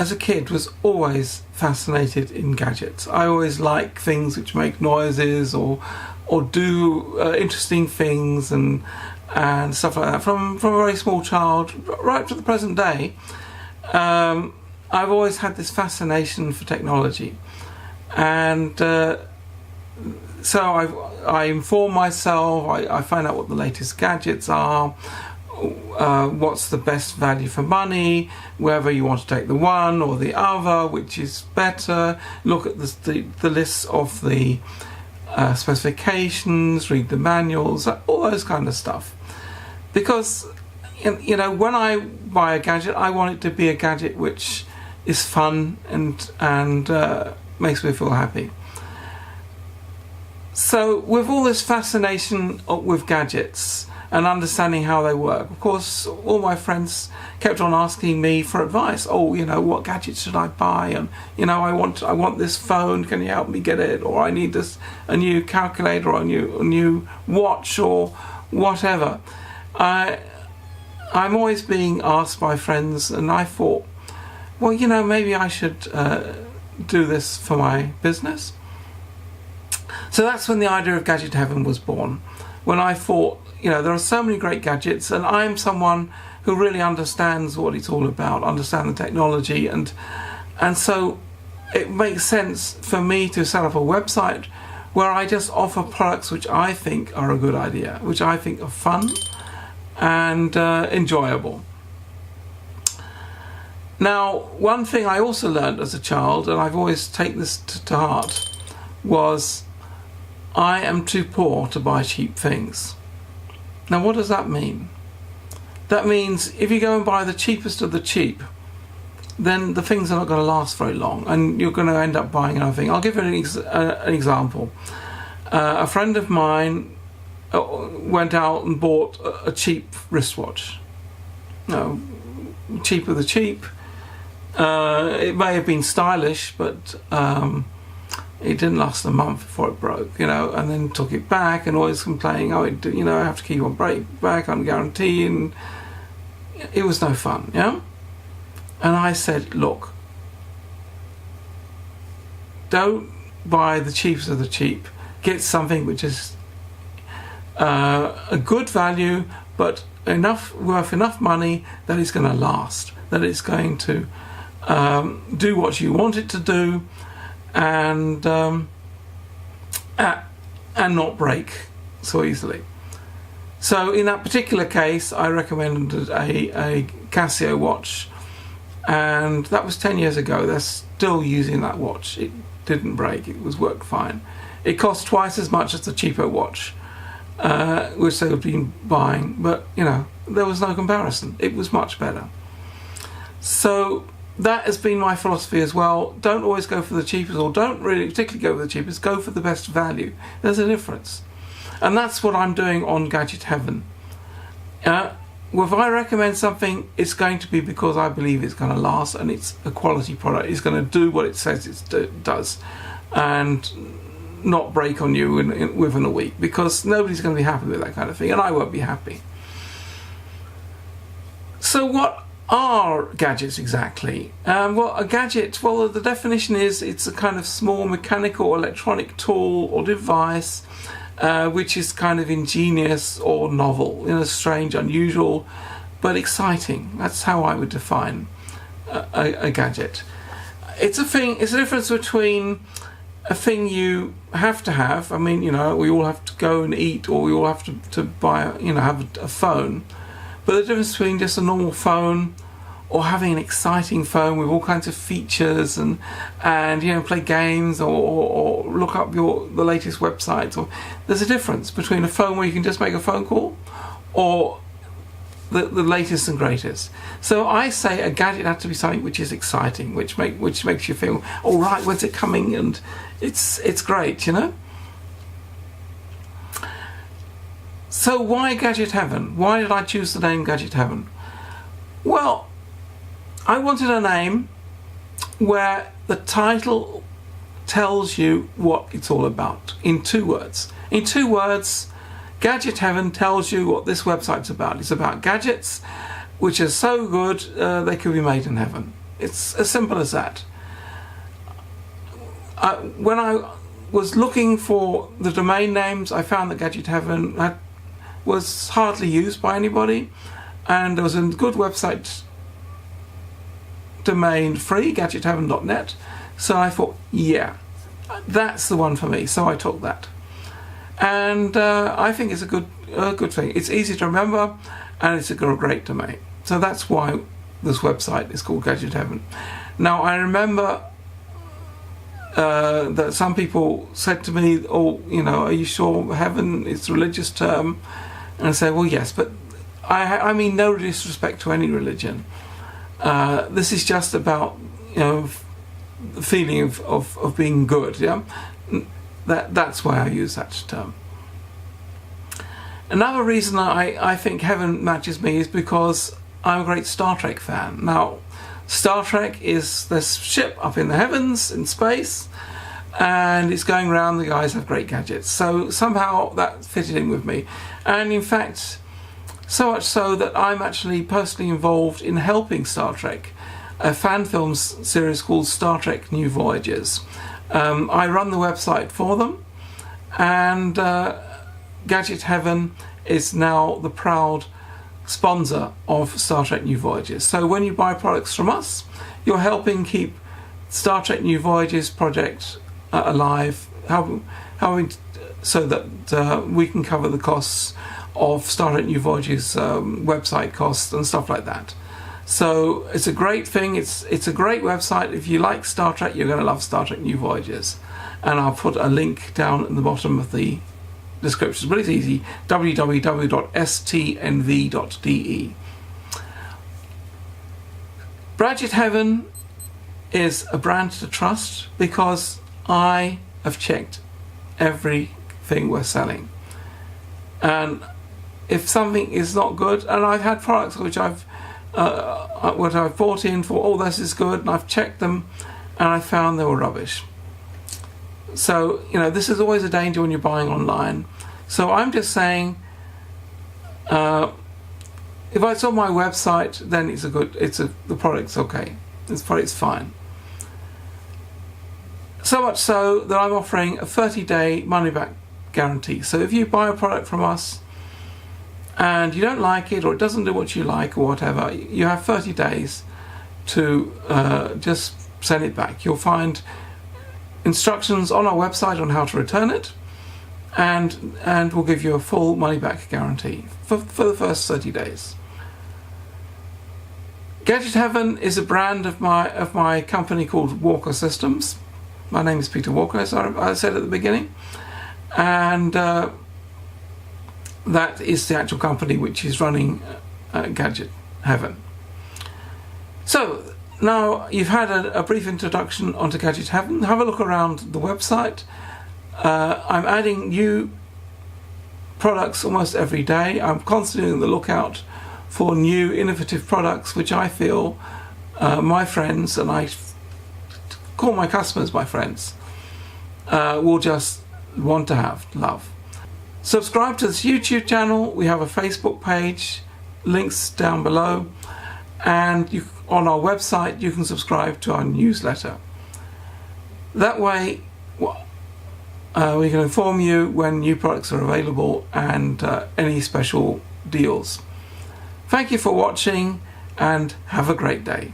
as a kid, was always fascinated in gadgets. I always like things which make noises or do interesting things and stuff like that. From a very small child right to the present day, I've always had this fascination for technology, and so I inform myself. I find out what the latest gadgets are, what's the best value for money, whether you want to take the one or the other, which is better. Look at the lists of the specifications, read the manuals, all those kind of stuff. Because, you know, when I buy a gadget, I want it to be a gadget which is fun and makes me feel happy. So with all this fascination with gadgets and understanding how they work, of course, all my friends kept on asking me for advice. Oh, you know, what gadget should I buy? And, you know, I want this phone. Can you help me get it? Or I need a new calculator or a new watch or whatever. I'm always being asked by friends, and I thought, well, you know, maybe I should do this for my business. So that's when the idea of Gadget Heaven was born. When I thought, you know, there are so many great gadgets, and I'm someone who really understands what it's all about, understand the technology, and so it makes sense for me to set up a website where I just offer products which I think are a good idea, which I think are fun and enjoyable. Now, one thing I also learned as a child, and I've always taken this to heart, was I am too poor to buy cheap things. Now, what does that mean? That means if you go and buy the cheapest of the cheap, then the things are not going to last very long, and you're going to end up buying another thing. I'll give you an example. A friend of mine went out and bought a cheap wristwatch. No, cheap of the cheap. It may have been stylish, but it didn't last a month before it broke, you know, and then took it back and always complaining, I have to keep on back on guarantee, and it was no fun, yeah? And I said, look, don't buy the cheapest of the cheap. Get something which is a good value, but worth enough money that it's going to last, that it's going to do what you want it to do, and not break so easily. So in that particular case, I recommended a Casio watch, and that was 10 years ago. They're still using that watch. It didn't break. It worked fine. It cost twice as much as the cheaper watch, which they had been buying, but you know, there was no comparison. It was much better. So that has been my philosophy as well. Don't always go for the cheapest, or don't really particularly go for the cheapest. Go for the best value. There's a difference, and that's what I'm doing on Gadget Heaven. Well, if I recommend something, it's going to be because I believe it's going to last, and it's a quality product. It's going to do what it says it does, and not break on you within a week, because nobody's going to be happy with that kind of thing, and I won't be happy. So what are gadgets exactly? Well, a gadget, well, the definition is it's a kind of small mechanical or electronic tool or device which is kind of ingenious or novel, strange, unusual, but exciting. That's how I would define a gadget. It's a thing. It's a difference between a thing you have to have. I mean, we all have to go and eat, or we all have to buy, have a phone. But the difference between just a normal phone or having an exciting phone with all kinds of features and play games or look up the latest websites, or there's a difference between a phone where you can just make a phone call or the latest and greatest. So I say a gadget has to be something which is exciting, which makes you feel, all right, when's it coming? And it's great, So why Gadget Heaven? Why did I choose the name Gadget Heaven? Well, I wanted a name where the title tells you what it's all about in 2 words. In 2 words, Gadget Heaven tells you what this website's about. It's about gadgets which are so good they could be made in heaven. It's as simple as that. When I was looking for the domain names, I found that Gadget Heaven was hardly used by anybody, and there was a good website domain free, gadgetheaven.net. So I thought, yeah, that's the one for me. So I took that, and I think it's a good thing. It's easy to remember, and it's a great domain. So that's why this website is called Gadget Heaven. Now I remember that some people said to me, "Oh, are you sure heaven is a religious term?" And I say, "Well, yes, but I mean no disrespect to any religion. This is just about the feeling of being good. Yeah, that's why I use that term." Another reason I think heaven matches me is because I'm a great Star Trek fan. Now, Star Trek is this ship up in the heavens in space, and it's going around. The guys have great gadgets, so somehow that fitted in with me. And in fact, so much so that I'm actually personally involved in helping Star Trek, a fan film series called Star Trek New Voyages. I run the website for them, and Gadget Heaven is now the proud sponsor of Star Trek New Voyages. So when you buy products from us, you're helping keep Star Trek New Voyages project alive, helping so that we can cover the costs of Star Trek New Voyages website costs and stuff like that. So it's a great thing. It's a great website. If you like Star Trek, you're going to love Star Trek New Voyages. And I'll put a link down at the bottom of the description, but it's easy, www.stnv.de. Gadget Heaven is a brand to trust because I have checked everything we're selling, and if something is not good, and I've had products which I've bought in for, oh, this is good, and I've checked them and I found they were rubbish. So this is always a danger when you're buying online. So I'm just saying, if it's on my website, then the product's okay. The product's fine. So much so that I'm offering a 30-day money-back guarantee. So if you buy a product from us and you don't like it, or it doesn't do what you like, or whatever, you have 30 days to just send it back. You'll find instructions on our website on how to return it, and we'll give you a full money-back guarantee for the first 30 days. Gadget Heaven is a brand of my company called Walker Systems. My name is Peter Walker, as I said at the beginning, and that is the actual company which is running Gadget Heaven. So now you've had a brief introduction onto Gadget Heaven. Have a look around the website. I'm adding new products almost every day. I'm constantly on the lookout for new innovative products which I feel my friends, and I call my customers my friends, will just want to love. Subscribe to this YouTube channel. We have a Facebook page, links down below, and on our website you can subscribe to our newsletter. That way we can inform you when new products are available and any special deals. Thank you for watching, and have a great day.